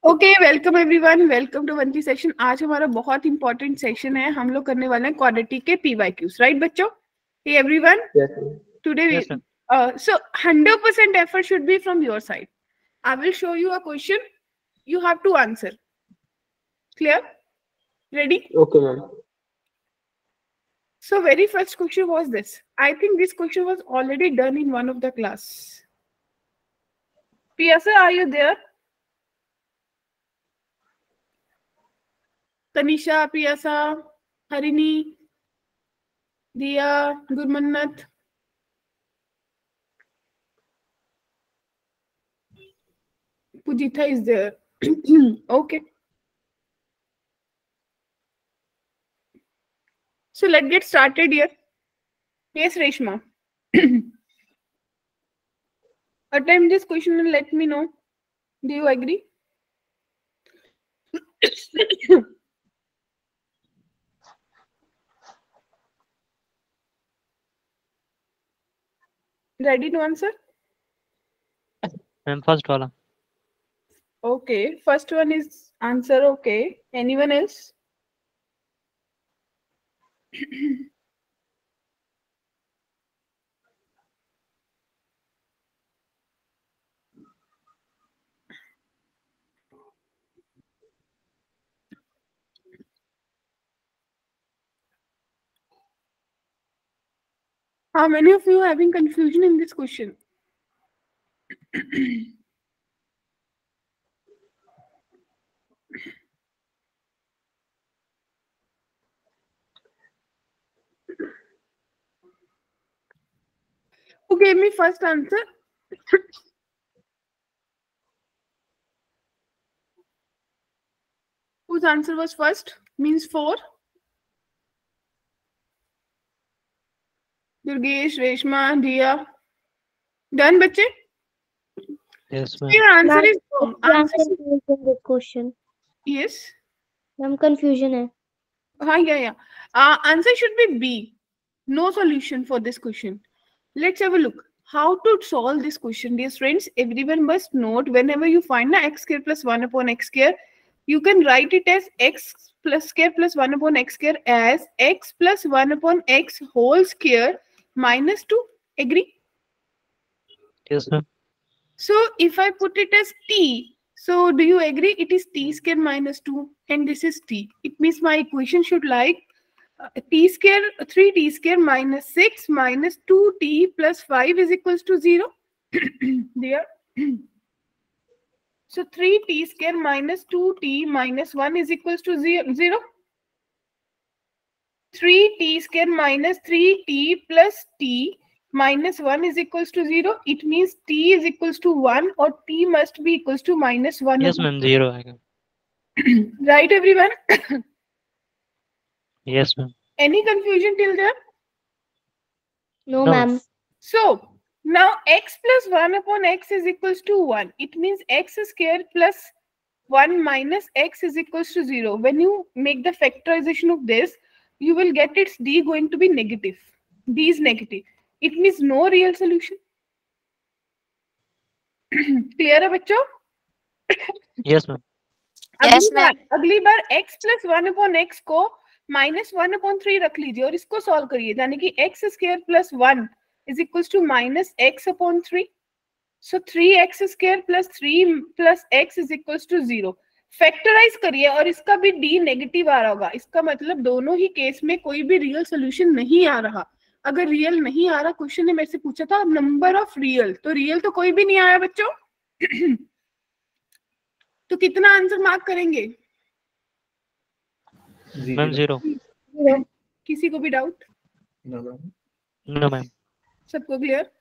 Okay, welcome everyone, welcome to वंती session. आज हमारा बहुत इंपॉर्टेंट सेशन है। हम लोग करने वाले हैं क्वाड्रेटिक के PYQs, राइट बच्चों? Everyone, today so 100% effort should be from your side. I will show you a question, you have to answer. Clear? Ready? Okay, ma'am. So very first question was this. I think this question was already done in one of the class. Piyasa, are you there? Tanisha, Piyasa, Harini, Diya, Gurmannat. Pujitha is there. Okay. So let's get started here. Yes, Reshma. Attempt this question and let me know. Do you agree? Ready to answer? First wala. Okay. First one is answer. Okay. Anyone else? How many of you are having confusion in this question? Who gave me first answer? Whose answer was first? Means 4. Durgesh, Reshma, Diya. Done, bache? Yes, ma'am. Your answer is confusion this question. yes. Ma'am, confusion है. Yeah. Answer should be B. No solution for this question. Let's have a look. How to solve this question, dear friends? Everyone must note, whenever you find x square plus 1 upon x square, you can write it as x plus square plus 1 upon x square as x plus 1 upon x whole square minus 2. Agree? Yes, ma'am. So if I put it as t, so do you agree it is t square minus 2 and this is t? It means my equation should like t square 3t square minus 6 minus 2t plus 5 is equals to 0. There. So 3t square minus 2t minus 1 is equals to 0. 3t square minus 3t plus t minus 1 is equals to 0. It means t is equals to 1 or t must be equals to minus 1. Yes, ma'am. 0 आएगा. Right, everyone? Yes, ma'am. Any confusion till there? No, No. ma'am. So now x plus 1 upon x is equals to 1. It means x square plus 1 minus x is equals to 0. When you make the factorization of this, you will get its d going to be negative. D is negative. It means no real solution. Clear है बच्चों? Yes, ma'am. अगली बार x plus 1 upon x को minus 1 upon 3 रख लीजिए और इसको solve करिए, यानी कि x square plus 1 is equals to minus x upon 3. So 3x square plus 3 plus x is equals to 0. Factorise करिए और इसका भी d नेगेटिव आ रहा होगा. इसका मतलब दोनों ही केस में कोई भी रियल सोल्यूशन नहीं आ रहा. अगर रियल नहीं आ रहा, क्वेश्चन ने मेरे से पूछा था नंबर ऑफ रियल, तो रियल तो कोई भी नहीं आया बच्चों. तो कितना आंसर मार्क करेंगे? मैम 0. किसी को भी डाउट? No, ma'am. सबको क्लियर?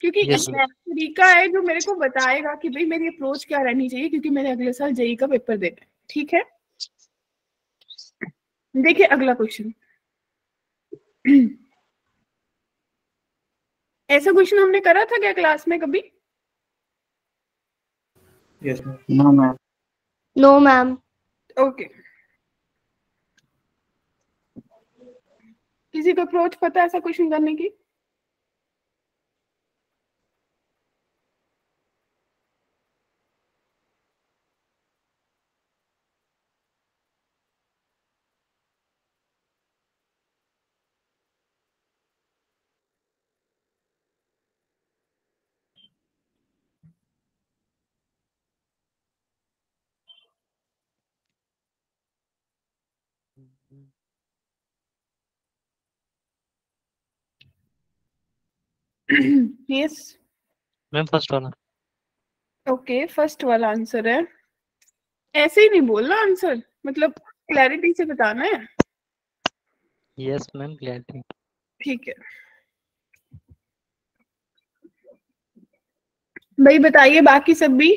क्योंकि Yes, एक तरीका है जो मेरे को बताएगा कि भाई मेरी अप्रोच क्या रहनी चाहिए, क्योंकि मैंने अगले साल जेई का पेपर देना है. ठीक है, देखिए अगला क्वेश्चन. ऐसा क्वेश्चन हमने करा था क्या क्लास में कभी? Yes, ma'am. No, ma'am. No, ma'am. Okay. किसी को अप्रोच पता है ऐसा क्वेश्चन करने की? यस मैम फर्स्ट वाला। ओके, फर्स्ट वाला आंसर है। ऐसे ही नहीं बोलना आंसर, मतलब क्लैरिटी से बताना है। Yes ma'am clearly. ठीक है भाई, बताइए बाकी सब भी।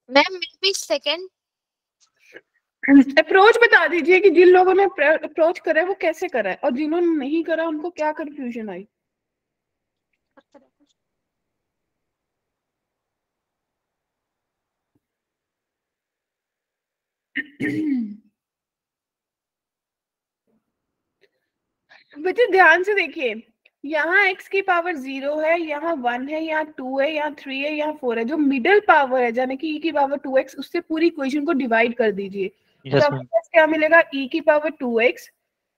मैम मैं भी सेकंड। अप्रोच बता दीजिए कि जिन लोगों ने अप्रोच करा है वो कैसे करा है, और जिन्होंने नहीं करा उनको क्या कंफ्यूजन आई। बच्चे ध्यान से देखिए, यहाँ x की पावर 0 है, यहाँ 1 है, यहाँ 2 है, यहाँ 3 है, यहाँ 4 है। जो मिडिल पावर है यानी कि e की पावर 2x, उससे पूरी इक्वेशन को डिवाइड कर दीजिए। तो यस आपके मैम। पास क्या मिलेगा? e की पावर 2x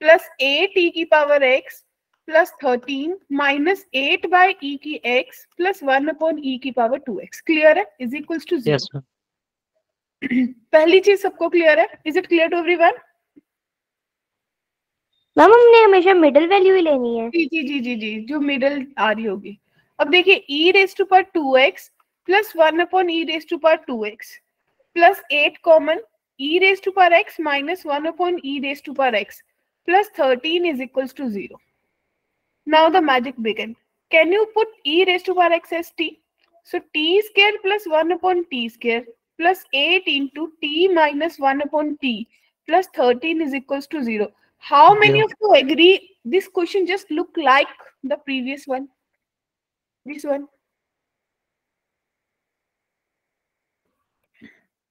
प्लस 8 e की power x plus 13 minus 8 by e की x प्लस 1 अपॉन e की पावर 2x। क्लियर है? Is equals to 0। Yes ma'am. पहली चीज सबको क्लियर है? Is it clear to everyone? Ma'am हमने हमेशा मिडिल वैल्यू ही लेनी है। जी जी जी जी जी, जो मिडल आ रही होगी। अब देखिए e raise to power 2x plus 1 upon e raise to power 2x plus 8 common, e raise to power x minus 1 upon e raise to power x plus 13 is equals to 0। Now the magic begin. Can you put e raised to power x as t? So t square plus 1 upon t square plus 8 into t minus 1 upon t plus 13 is equals to 0. How many Zero. of you agree this question just look like the previous one? This one.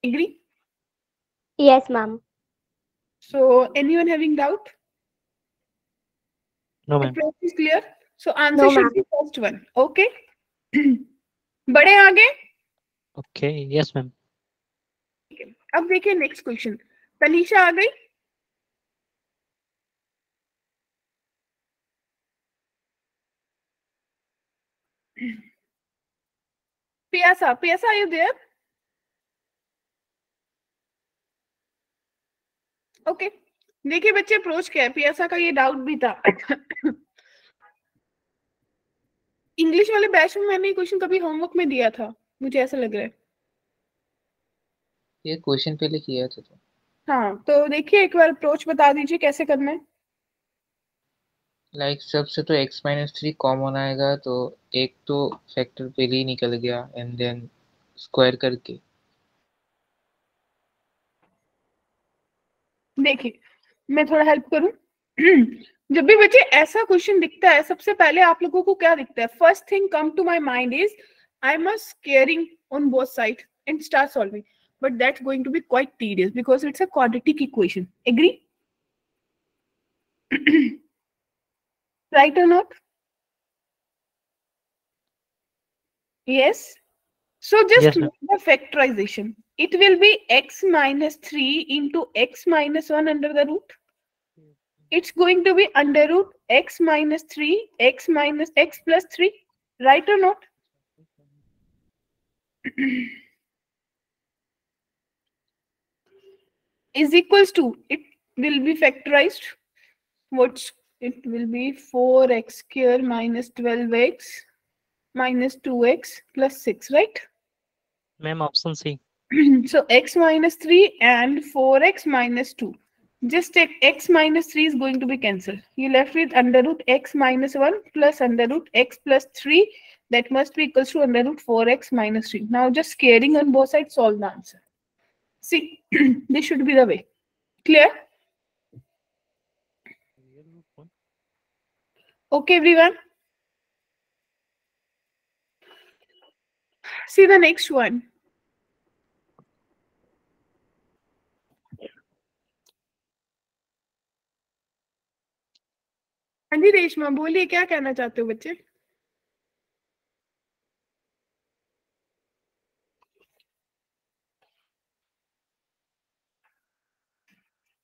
Agree? Yes, ma'am. So anyone having doubt? No ma'am. Approach is clear. So answer No, should ma'am. be first one. Okay. बड़े आगे। Okay yes ma'am. अब देखिए next question. Tanisha आ गई? Piyasa, Piyasa are you there? Okay देखिए बच्चे, approach क्या है, पियासा का ये डाउट भी था। इंग्लिश वाले बैच में मैंने क्वेश्चन कभी होमवर्क में दिया था, मुझे ऐसा लग रहा है। ये क्वेश्चन पहले किया था तो। हाँ तो देखिए एक बार अप्रोच बता दीजिए कैसे करना है। लाइक सबसे तो x-3 कॉमन आएगा, तो एक तो फैक्टर पहले ही निकल गया एंड देन स्क्वायर करके। देखिए मैं थोड़ा हेल्प करूं। जब भी बच्चे ऐसा क्वेश्चन दिखता है, सबसे पहले आप लोगों को क्या दिखता है? First thing come to my mind is I am squaring on both side and start solving, but that's going to be quite tedious because it's a quadratic equation. Agree? Right or not? Yes. So just Yes, ma'am. make the factorization. It will be x minus 3 into x minus 1 under the root. It's going to be under root x minus 3, x minus x plus 3. Right or not? Is equals to, it will be factorized. What's it will be 4x square minus 12x minus 2x plus 6, right? Ma'am option C. So x minus 3 and 4x minus 2. Just take x minus 3 is going to be cancelled. You left with under root x minus 1 plus under root x plus 3. That must be equals to under root 4x minus 3. Now just scaling on both sides, solve the answer. See, this should be the way. Clear? Okay, everyone. See the next one. हाँ जी रेशमा, बोलिए क्या कहना चाहते हो बच्चे?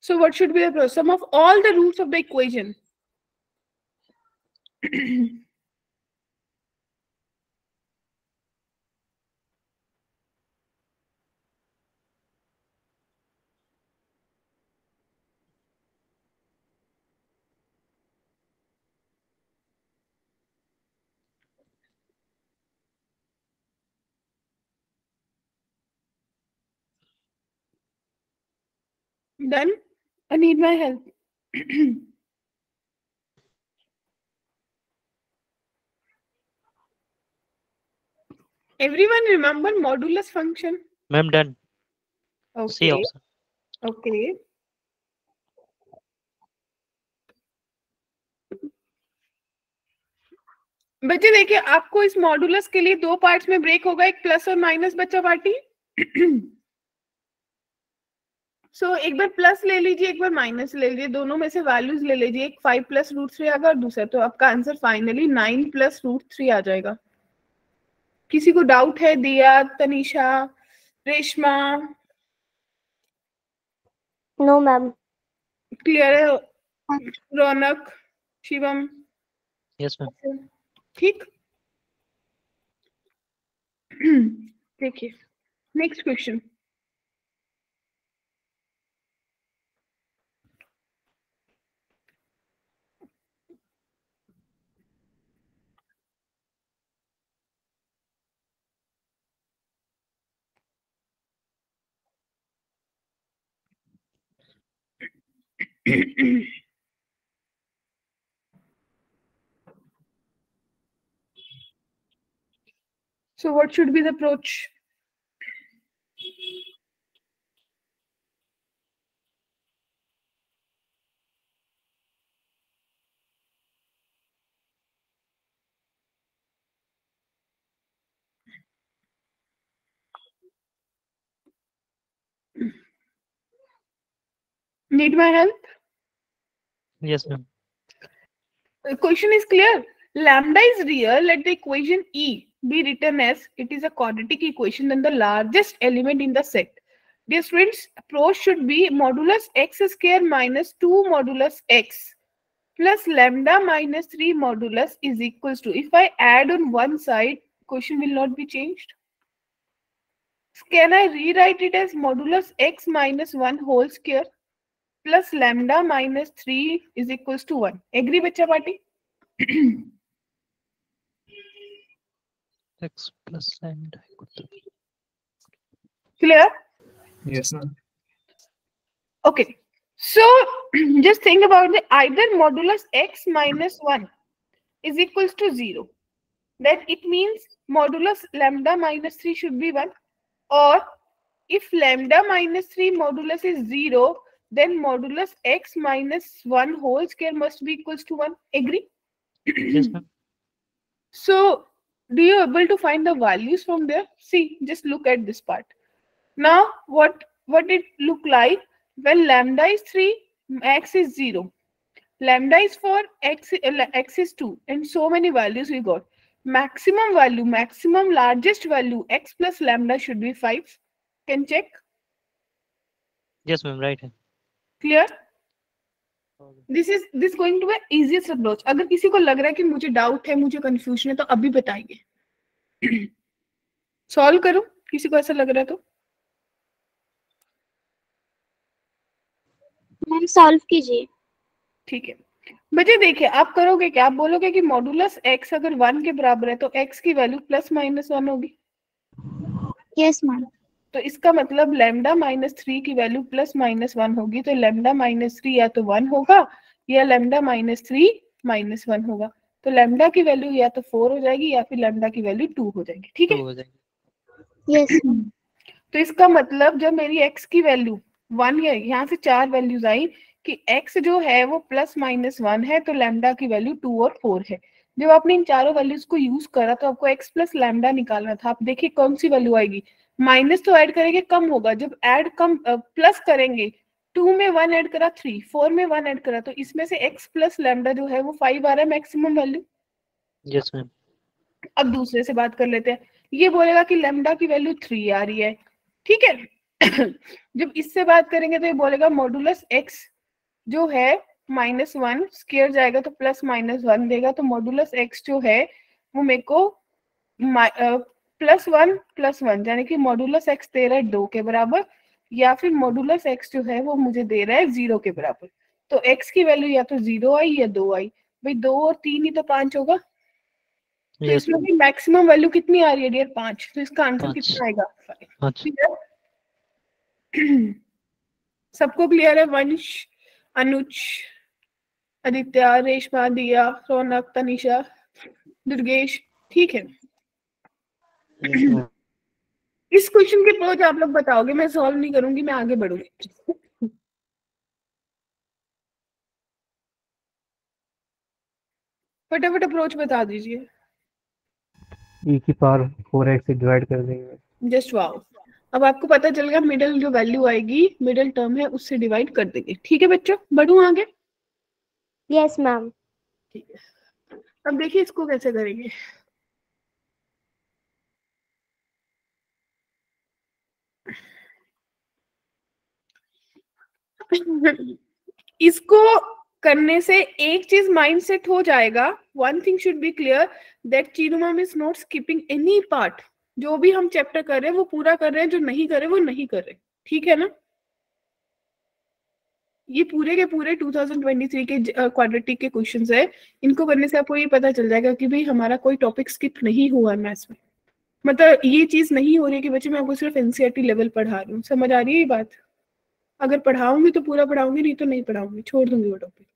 So what should be the sum of all the roots of the equation? Done? I need my help. Everyone remember modulus function? Ma'am, done. C Okay. option. Okay. बच्चे देखिए, आपको इस मॉडुलस के लिए दो पार्ट्स में ब्रेक होगा, एक प्लस और माइनस बच्चा पार्टी। सो एक बार प्लस ले लीजिए, एक बार माइनस ले लीजिए, दोनों में से वैल्यूज ले लीजिए। एक 5 + √3 आएगा और दूसरा, तो आपका आंसर फाइनली 9 + √3 आ जाएगा। किसी को डाउट है? Diya, Tanisha, Reshma? No ma'am. Clear है? रौनक, शिवम? Yes, ma'am. ठीक। देखिए next question. So what should be the approach? Need my help? Yes, ma'am. The question is clear. Lambda is real. Let the equation E be written as it is a quadratic equation and the largest element in the set. Dear students, approach should be modulus x square minus 2 modulus x plus lambda minus 3 modulus is equals to. If I add on one side, question will not be changed. Can I rewrite it as modulus x minus 1 whole square plus lambda minus 3 is equals to 1? Agree, bacha party? X plus lambda. Clear? Yes, ma'am. Okay. So just think about the either modulus x minus 1 is equals to 0. That it means modulus lambda minus 3 should be 1. Or if lambda minus 3 modulus is 0, then modulus x minus 1 whole square must be equals to 1. Agree? Yes, ma'am. So do you able to find the values from there? See, just look at this part. Now what it look like when lambda is 3, x is 0, lambda is 4, x is 2, and so many values we got. Maximum value, maximum largest value, x plus lambda should be 5. Can check? Yes, ma'am. Right. Clear? This going to be easiest approach. अगर किसी को लग रहा है कि मुझे doubt है, मुझे कंफ्यूजन है, तो अभी बताइए। सॉल्व करूं? किसी को ऐसा लग रहा है तो? मैम सॉल्व कीजिए। ठीक है बच्चे, देखिए आप करोगे क्या? आप बोलोगे कि मॉडुलस x अगर 1 के बराबर है तो x की वैल्यू प्लस माइनस 1 होगी। Yes ma'am. तो इसका मतलब लैम्डा माइनस 3 की वैल्यू प्लस माइनस 1 होगी। तो लैम्डा माइनस 3 या तो 1 होगा या लैम्डा माइनस 3 माइनस 1 होगा। तो लैम्डा की वैल्यू या तो 4 हो जाएगी या फिर लैम्डा की वैल्यू 2 हो जाएगी। ठीक है? यस। तो इसका मतलब जब मेरी x की वैल्यू 1 है, यहाँ से 4 वैल्यूज आई कि x जो है वो प्लस माइनस 1 है, तो लैम्डा की वैल्यू 2 और 4 है। जब आपने इन चारों वैल्यूज को यूज करा तो आपको x प्लस लैम्डा निकालना था। आप देखिए कौन सी वैल्यू आएगी। माइनस तो ऐड करेंगे कम होगा, जब ऐड कम प्लस करेंगे 2 में 1 ऐड करा 3, 4 में 1 ऐड करा, तो इसमें से x प्लस लैम्डा जो है वो 5 आ रहा है मैक्सिमम वैल्यू। Yes ma'am. अब दूसरे से बात कर लेते हैं। ये बोलेगा कि लैम्डा की वैल्यू 3 आ रही है। ठीक है? जब इससे बात करेंगे तो ये बोलेगा मॉडुलस x जो है -1 स्क्वायर जाएगा तो +-1 देगा, तो मॉडुलस x जो है वो मेरे को +1 यानी कि मॉडुलस x दे रहा है 2 के बराबर, या फिर मॉडुलस x जो है वो मुझे दे रहा है 0 के बराबर। तो x की वैल्यू या तो 0 आई या 2 आई। भाई 2 और 3 ही तो 5 होगा, तो Yes, इसमें भी मैक्सिमम वैल्यू कितनी आ रही है डियर? 5। तो इसका आंसर 5. कितना आएगा? 5। 5. सबको क्लियर है? वंश, अनुज, आदित्य, रेशमा, दिया, रौनक, तनिषा, दुर्गेश, ठीक है। Yes, ma'am. इस क्वेश्चन के अप्रोच आप लोग बताओगे, मैं सॉल्व नहीं करूंगी, मैं आगे बढ़ूंगी। फटाफट अप्रोच बता दीजिए। e की पावर 4x से डिवाइड कर देंगे। जस्ट वाओ, अब आपको पता चल गया मिडिल जो वैल्यू आएगी, मिडिल टर्म है, उससे डिवाइड कर देंगे। ठीक है बच्चों, बढ़ूं आगे? Yes ma'am. ठीक है, अब देखिए इसको कैसे करेंगे। इसको करने से एक चीज माइंड सेट हो जाएगा, one thing should be clear that Chinu ma'am is not skipping any part. जो भी हम चैप्टर कर रहे हैं वो पूरा कर रहे हैं, जो नहीं कर रहे वो नहीं कर रहे। ठीक है ना? ये पूरे के पूरे 2023 के क्वाड्रेटिक के क्वेश्चंस है, इनको करने से आपको ये पता चल जाएगा कि भाई हमारा कोई टॉपिक स्किप नहीं हुआ है मैथ्स में। मतलब ये चीज नहीं हो रही है कि बच्चे मैं आपको सिर्फ एनसीईआरटी लेवल पढ़ा रही हूँ। समझ आ रही है ये बात? अगर पढ़ाऊंगी तो पूरा पढ़ाऊंगी, नहीं तो नहीं पढ़ाऊंगी, छोड़ दूंगी वो टॉपिक।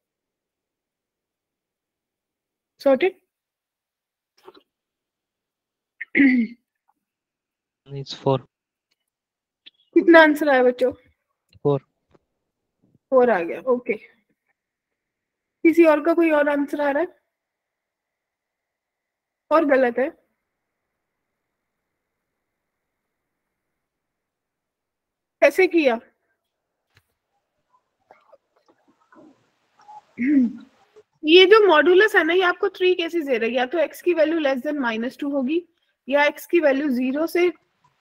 सॉर्टेड? It's 4. कितना आंसर आया बच्चों? 4. 4 आ गया। ओके, किसी और का कोई और आंसर आ रहा है और गलत है? कैसे किया? ये जो मॉडुलस है ना, ये आपको 3 केसेस दे रहा है, या तो x की वैल्यू लेस देन -2 होगी, या x की वैल्यू 0 से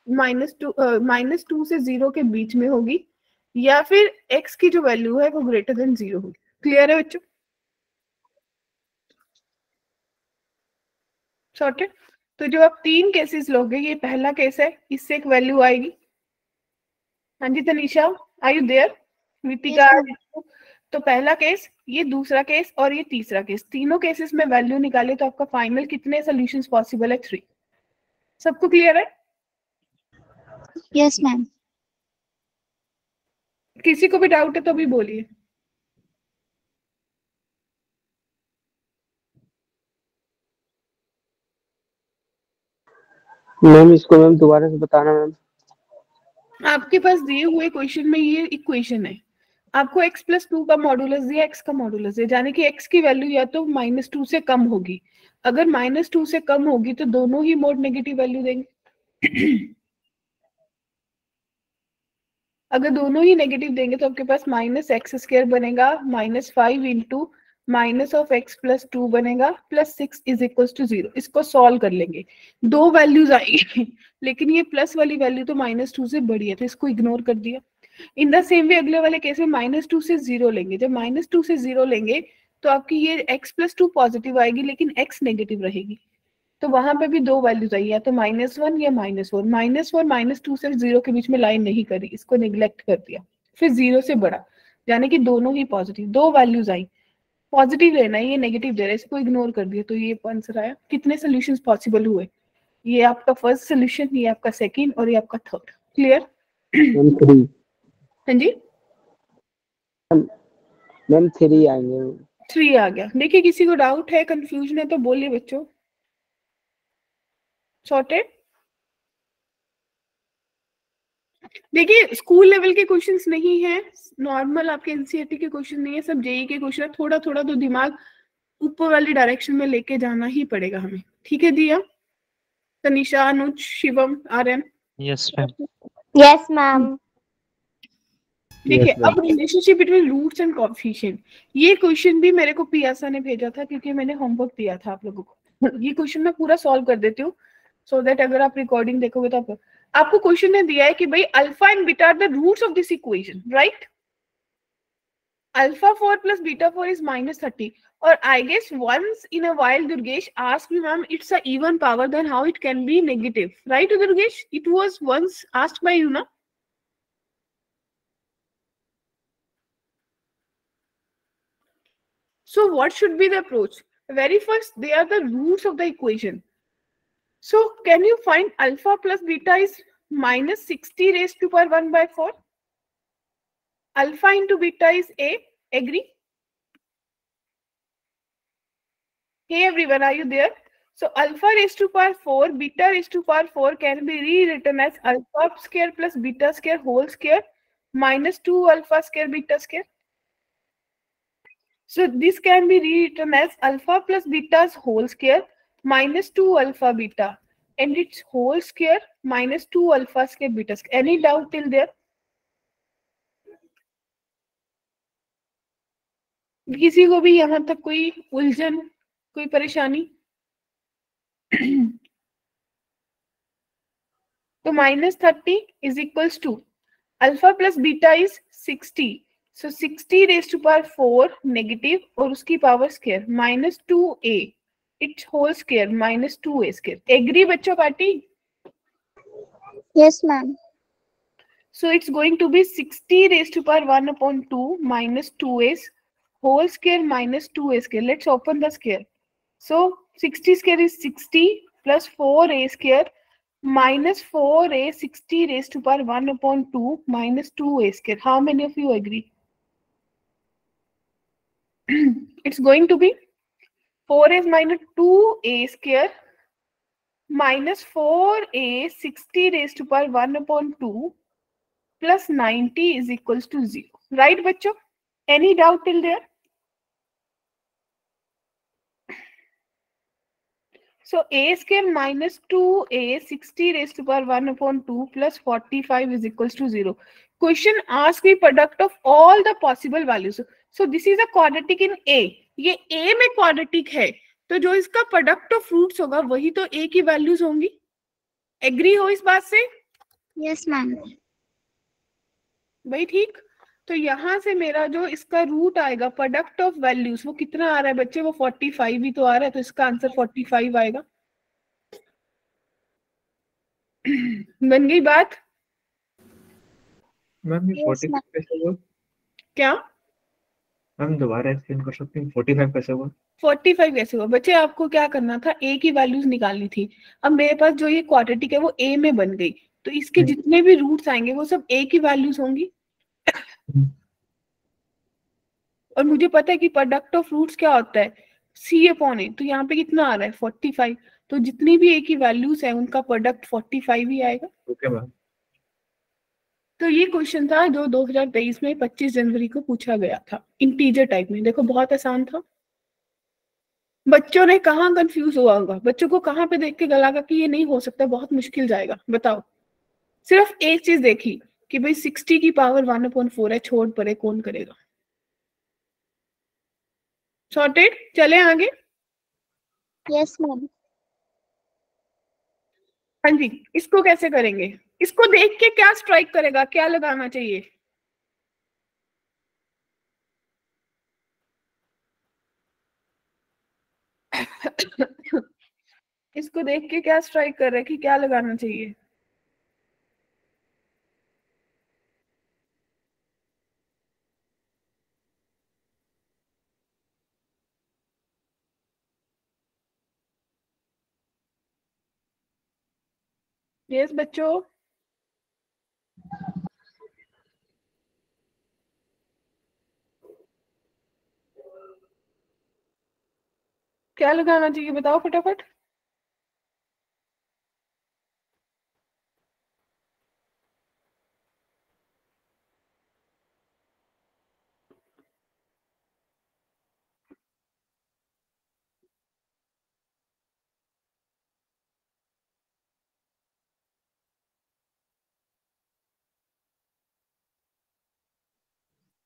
-2 से 0 के बीच में होगी, या फिर x की जो वैल्यू है वो ग्रेटर देन 0 होगी। क्लियर है बच्चों? सॉर्टेड? तो जो आप 3 केसेस लोगे, ये पहला केस है, इससे एक वैल्यू आएगी। हाँ जी तनीषा, आर यू देयर? वितिका? तो पहला केस, ये दूसरा केस और ये तीसरा केस, तीनों केसेस में वैल्यू निकाले तो आपका फाइनल कितने सॉल्यूशंस पॉसिबल है? 3। सबको क्लियर है? Yes ma'am. किसी को भी डाउट है तो भी बोलिए। मैम इसको मैम दोबारा से बताना मैम। आपके पास दिए हुए क्वेश्चन में ये इक्वेशन है, आपको x + 2 का मॉडुलस दिया, x का मॉडुलस दिया, यानी कि x की वैल्यू या तो -2 से कम होगी। अगर -2 से कम होगी तो दोनों ही मोड नेगेटिव वैल्यू देंगे। अगर दोनों ही नेगेटिव देंगे तो आपके पास -x² बनेगा, -5 इंटू -(x + 2) बनेगा, +6 = 0। इसको सॉल्व कर लेंगे, 2 वैल्यूज आएगी, लेकिन ये प्लस वाली वैल्यू तो -2 से बड़ी है, तो इसको इग्नोर कर दिया। इन द सेम वे अगले वाले केस में -2 से 0 लेंगे। जब -2 से 0 लेंगे तो आपकी ये x + 2 पॉजिटिव आएगी, लेकिन x नेगेटिव रहेगी, तो वहां पे भी 2 वैल्यूज आई, या तो -1 या -4। -4 -2 से 0 के बीच में लाइन नहीं करी, इसको निग्लेक्ट कर दिया। फिर 0 से बड़ा, यानी कि दोनों ही पॉजिटिव, 2 वैल्यूज आई, पॉजिटिव लेना है, ये नेगेटिव दे रहा है, इसको इग्नोर कर दिया, तो ये आंसर आया। कितने सॉल्यूशंस पॉसिबल हुए? ये आपका फर्स्ट सॉल्यूशन, ये आपका सेकंड और ये आपका थर्ड। क्लियर? मैम 3। हाँ जी मैम 3 आएंगे। 3 आ गया। देखिए किसी को डाउट है, कंफ्यूजन है तो बोलिए बच्चों। सॉर्टेड? देखिए स्कूल लेवल के क्वेश्चंस नहीं है, नॉर्मल आपके एनसीईआरटी के क्वेश्चन नहीं है, सब जेई के क्वेश्चन है। थोड़ा थोड़ा तो दिमाग ऊपर वाली डायरेक्शन में लेके जाना ही पड़ेगा हमें। ठीक है दिया, Tanisha, Anuj, Shivam, Aryan? Yes, ma'am. Yes ma'am. देखिए Yes, ma'am. अब relationship between roots and coefficient, ये क्वेश्चन भी मेरे को पियासा ने भेजा था, क्योंकि मैंने होमवर्क दिया था आप लोगों को। ये क्वेश्चन मैं पूरा सॉल्व कर देती हूँ, सो दैट अगर आप रिकॉर्डिंग देखोगे तो आप आपको क्वेश्चन ने दिया है कि भाई alpha and beta are the roots of this equation, right? Alpha 4 plus beta 4 is minus 30. Or I guess once in a while Durgesh asked me, ma'am, it's a even power, then how it can be negative? Right, Durgesh? It was once asked by you, na? So what should be the approach? Very first, they are the roots of the equation. So can you find alpha plus beta is minus 60 raised to power 1 by 4? Alpha into beta is A. Agree? Hey everyone, are you there? So alpha raised to power 4, beta raised to power 4 can be rewritten as alpha square plus beta square whole square minus 2 alpha square beta square. So this can be rewritten as alpha plus beta's whole square minus 2 alpha beta and its whole square minus 2 alpha square beta square. Any doubt till there? किसी को भी यहाँ तक कोई उलझन, कोई परेशानी? तो minus 30 is equals to alpha plus beta is 60. So 60 raised to power 4 negative और उसकी power square minus 2a its whole square minus 2a square. Agree बच्चों party? Yes, ma'am. So it's going to be 60 raised to power 1 upon 2 minus 2a whole square minus 2a square. Let's open the square. So 60 square is 60 plus 4a square minus 4a 60 raised to power 1 upon 2 minus 2a square. How many of you agree? It's going to be 4a minus 2a square minus 4a 60 raised to power 1 upon 2 plus 90 is equals to 0. Right, bachcho? Any doubt till there? So a square minus 2a 60 raised to power 1 upon 2 plus 45 is equals to 0. Question asks the product of all the possible values. So this is a quadratic in A. ये A में quadratic है, तो जो इसका product of roots होगा वही तो A की values होंगी. Agree हो इस बात से? Yes, ma'am. भाई ठीक. तो यहाँ से मेरा जो इसका रूट आएगा प्रोडक्ट ऑफ वैल्यूज वो कितना आ रहा है बच्चे? वो 45 ही तो आ रहा है, तो इसका आंसर 45 आएगा. बन गई बात? मैम ये 45 कैसे हुआ? क्या मैम दोबारा एक्सप्लेन कर सकते हैं 45 कैसे हुआ? 45 कैसे हुआ बच्चे? आपको क्या करना था, ए की वैल्यूज निकालनी थी. अब मेरे पास जो ये क्वाड्रेटिक है वो ए में बन गई, तो इसके जितने भी रूट्स आएंगे वो सब ए की वैल्यूज होंगी. और मुझे पता है कि प्रोडक्ट ऑफ रूट्स क्या होता है, सी अपॉन ए. तो यहाँ पे कितना आ रहा है? 45. तो जितनी भी ए की वैल्यूज है उनका प्रोडक्ट 45 ही आएगा. Okay ma'am. तो ये क्वेश्चन था जो 2023 में 25 जनवरी को पूछा गया था इंटीजर टाइप में. देखो बहुत आसान था. बच्चों ने कहाँ कंफ्यूज हुआ होगा? बच्चों को कहाँ पे देख के लगा कि ये नहीं हो सकता, बहुत मुश्किल जाएगा? बताओ. सिर्फ एक चीज देखी कि भाई 60 की पावर 1/4 है, छोड़ पड़े कौन करेगा. सॉर्टेड. चले आगे. Yes, ma'am. हाँ जी. इसको कैसे करेंगे? इसको देख के क्या स्ट्राइक करेगा, क्या लगाना चाहिए? इसको देख के क्या स्ट्राइक कर रहा है कि क्या लगाना चाहिए? यस बच्चों. क्या लगाना चाहिए बताओ फटाफट.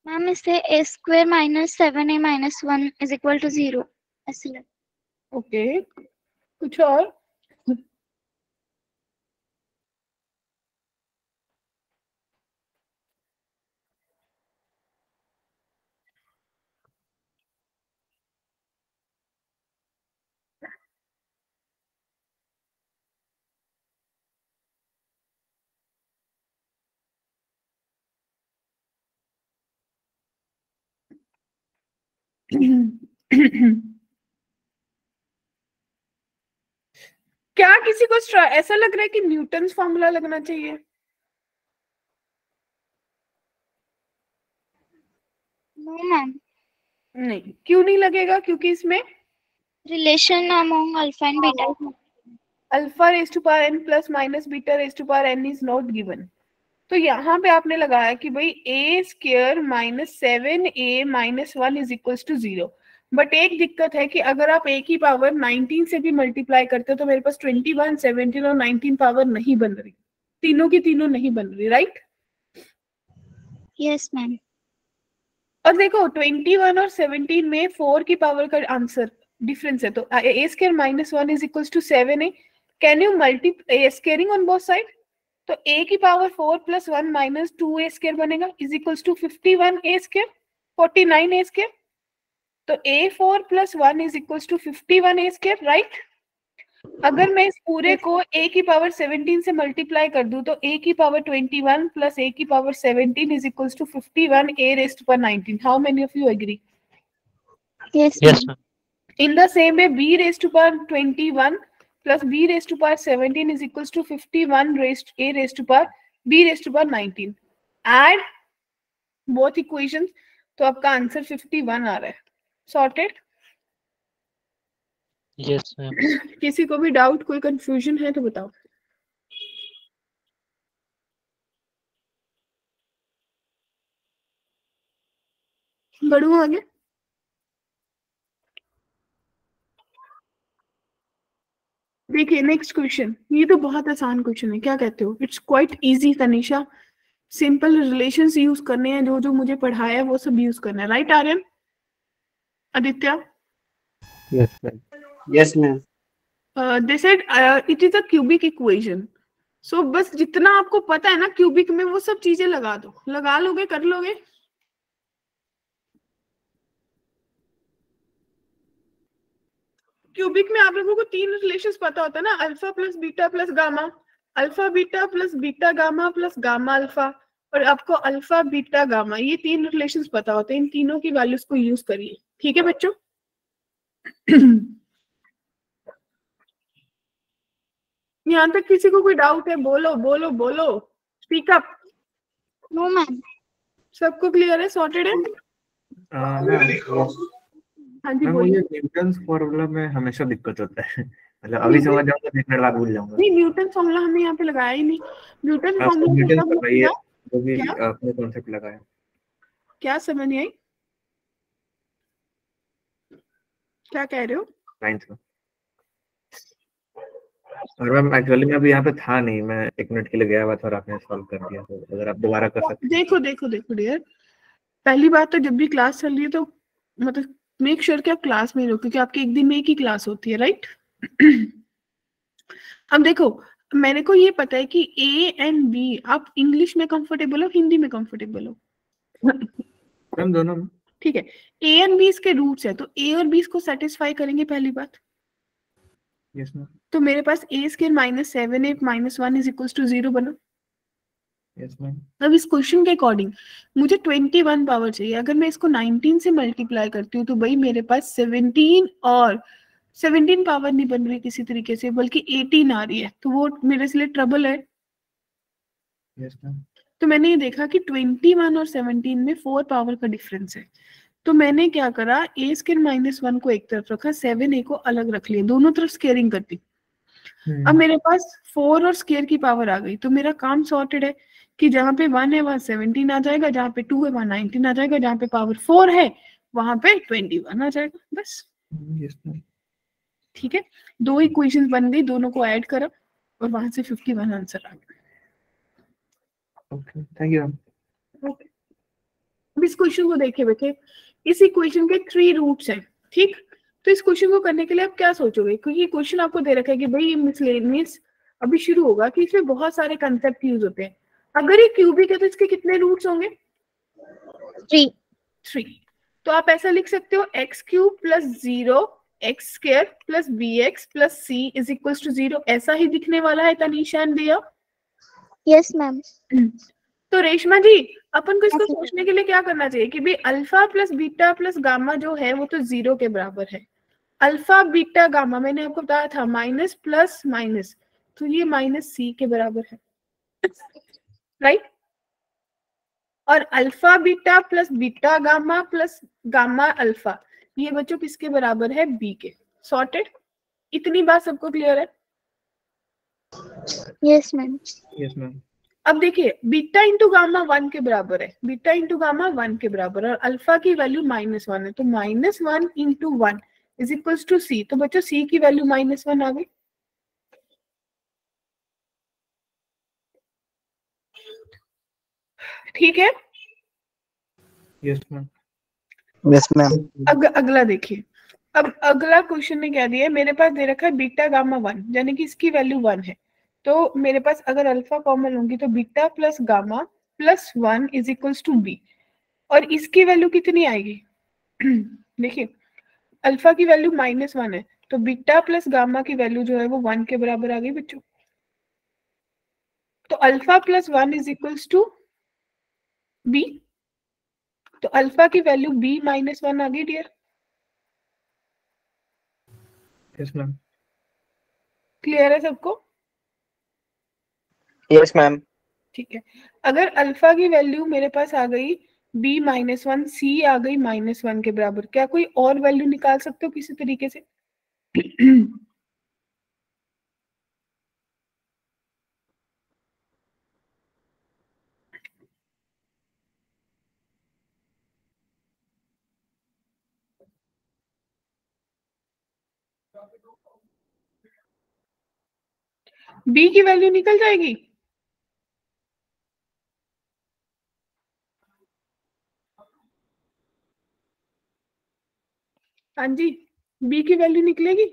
Ma'am, इससे a square minus 7a minus 1 is equal to 0. ऐसे लग. ओके. कुछ और? क्या किसी को ऐसा लग रहा है कि न्यूटन्स फॉर्मूला लगना चाहिए? नो मैम, नहीं, क्यों नहीं लगेगा? क्योंकि इसमें relation among alpha and beta, alpha raise to power n plus minus beta raise to power n is not given. तो यहाँ पे आपने लगाया कि भाई a square minus 7a minus 1 is equals to 0। But एक दिक्कत है कि अगर आप a की पावर 19 से भी मल्टीप्लाई करते हो तो मेरे पास 21, 17 और 19 पावर नहीं बन रही, तीनों की तीनों नहीं बन रही, राइट? Yes ma'am. और देखो 21 और 17 में 4 की पावर का आंसर डिफरेंस है, तो a square minus 1 is equals to 7a। Can you multiply squaring on both side? तो a की power 4 plus 1 minus 2a square बनेगा is equals to 51a square, 49a square. तो a4 plus 1 is equals to 51a square, right? अगर मैं इस पूरे को a की पावर 17 से मल्टीप्लाई कर दूं तो a की पावर 21 प्लस a की power 17 is equals to 51a raised to power 19। How many of you agree? Yes Yes, ma'am. In the same way, b raised to power 21 plus b raised to power 17 is equals to 51 raised a raised to power b raised to power 19. Add both equations, तो आपका answer 51 आ रहा है। Sorted? Yes, ma'am. किसी को भी doubt, कोई confusion है तो बताओ। बढ़ू आगे। देखिए नेक्स्ट क्वेश्चन, ये तो बहुत आसान क्वेश्चन है, क्या कहते हो? It's quite easy Tanisha. Simple relations use करने हैं, जो जो मुझे पढ़ाया है वो सब यूज करना है, right Aryan? Aditya? Yes ma'am. Yes, ma'am. they said it is a cubic equation. So बस जितना आपको पता है ना क्यूबिक में वो सब चीजें लगा दो, लगा लोगे, कर लोगे। क्यूबिक में आप लोगों को तीन रिलेशंस पता होता है ना, alpha plus beta plus gamma, alpha beta plus beta gamma plus gamma alpha, और आपको अल्फा बीटा गामा, ये तीन रिलेशंस पता होते हैं। इन तीनों की वैल्यूज को यूज करिए, ठीक है बच्चों? यहाँ तक किसी को कोई डाउट है? बोलो बोलो बोलो, स्पीक अप। No ma'am. सबको क्लियर है? सॉर्टेड है? हाँ जी बोलिए। मुझे न्यूटन्स फॉर्मूला में हमेशा दिक्कत होता है, मतलब अभी समझ जाऊंगा, देखने बाद भूल जाऊंगा। नहीं, न्यूटन फॉर्मूला हमने यहाँ पे लगाया ही नहीं। न्यूटन फॉर्मूला जो भी आपने कॉन्सेप्ट लगाया, क्या समझ नहीं आई? क्या कह रहे हो? साइंस में। और मैम एक्चुअली मैं अभी यहाँ पे था नहीं, मैं 1 मिनट के लिए गया हुआ था और आपने सॉल्व कर दिया, तो अगर आप दोबारा कर सकते हैं। देखो देखो देखो डियर, पहली बात तो जब भी क्लास चल रही है तो मतलब मेक श्योर कि आप क्लास में रहो, क्योंकि आपके एक दिन में एक ही क्लास होती है, राइट? अब देखो, मेरे को ये पता है कि ए एंड बी, आप इंग्लिश में कंफर्टेबल हो, हिंदी में कंफर्टेबल हो? मैम दोनों में। ठीक है, ए एंड बी इसके रूट्स है, तो ए और बी इसको सेटिस्फाई करेंगे, पहली बात। Yes ma'am. तो मेरे पास a square minus 7a minus 1 is equals to 0 बना। Yes ma'am. अब इस क्वेश्चन के अकॉर्डिंग मुझे 21 पावर चाहिए। अगर मैं इसको 19 से मल्टीप्लाई करती हूँ तो भाई मेरे पास 17 और 17 पावर नहीं बन रही किसी तरीके से, बल्कि 18 आ रही है, तो वो मेरे लिए ट्रबल है। Yes ma'am. तो मैंने ये देखा कि 21 और 17 में 4 पावर का डिफरेंस है, तो मैंने क्या करा, a स्क्वायर माइनस 1 को एक तरफ रखा, 7a को अलग रख लिया, दोनों तरफ स्केयरिंग करती। अब मेरे पास 4 और स्केयर की पावर आ गई, तो मेरा काम सॉर्टेड है कि जहां पे 1 है वहां 17 आ जाएगा, जहां पे 2 है वहां 19 आ जाएगा, जहां पे पावर 4 है वहां पे 21 आ जाएगा, बस। Yes ma'am. ठीक है, दो इक्वेशंस बन गई, दोनों को ऐड करा और वहां से 51 आंसर आ गया। Okay, thank you ma'am. Okay, अब इस क्वेश्चन को देखिए बेटे, इस इक्वेशन के 3 रूट्स हैं, ठीक? तो इस क्वेश्चन को करने के लिए आप क्या सोचोगे, क्योंकि क्वेश्चन आपको दे रखा है कि भाई ये मिसलेनियस अभी शुरू होगा, कि इसमें बहुत सारे कंसेप्ट यूज होते हैं। अगर ये क्यूबिक है तो इसके कितने रूट्स होंगे? 3। तो आप ऐसा लिख सकते हो x cube plus 0 x square plus bx plus c is equals to 0। ऐसा ही दिखने वाला है Tanisha and Diya? Yes ma'am. तो रेशमा जी अपन को इसको सोचने के लिए क्या करना चाहिए कि भाई alpha plus beta plus gamma जो है वो तो 0 के बराबर है। अल्फा बीटा गामा मैंने आपको बताया था माइनस प्लस माइनस, तो ये माइनस सी के बराबर है, राइट। और alpha beta plus beta gamma plus gamma alpha, ये बच्चों किसके बराबर है? बी के। सॉर्टेड? इतनी बात सबको क्लियर है? Yes ma'am. Yes ma'am. अब देखिए बीटा इंटू गामा 1 के बराबर है, बीटा इंटू गामा 1 के बराबर है, और अल्फा की वैल्यू -1 है, तो -1 इंटू 1 इज इक्वल्स टू सी। तो बच्चों सी की वैल्यू -1 आ गई। ठीक है? Yes ma'am. Yes ma'am. अगला देखिए, अब अगला क्वेश्चन ने क्या दिया है, मेरे पास दे रखा है बीटा गामा 1 यानी कि इसकी वैल्यू 1 है। तो मेरे पास अगर अल्फा कॉमन होंगी तो beta plus gamma plus 1 is equals to b, और इसकी वैल्यू कितनी आएगी? देखिए अल्फा की वैल्यू -1 है, तो बीटा प्लस गामा की वैल्यू जो है वो 1 के बराबर आ गई बच्चों। तो alpha plus 1 is equals to b, तो अल्फा की वैल्यू b -1 आ गई डियर। Yes ma'am. क्लियर है सबको? Yes ma'am. ठीक है, अगर अल्फा की वैल्यू मेरे पास आ गई b -1, c आ गई -1 के बराबर, क्या कोई और वैल्यू निकाल सकते हो किसी तरीके से? b की वैल्यू निकल जाएगी? हाँ जी, b की वैल्यू निकलेगी?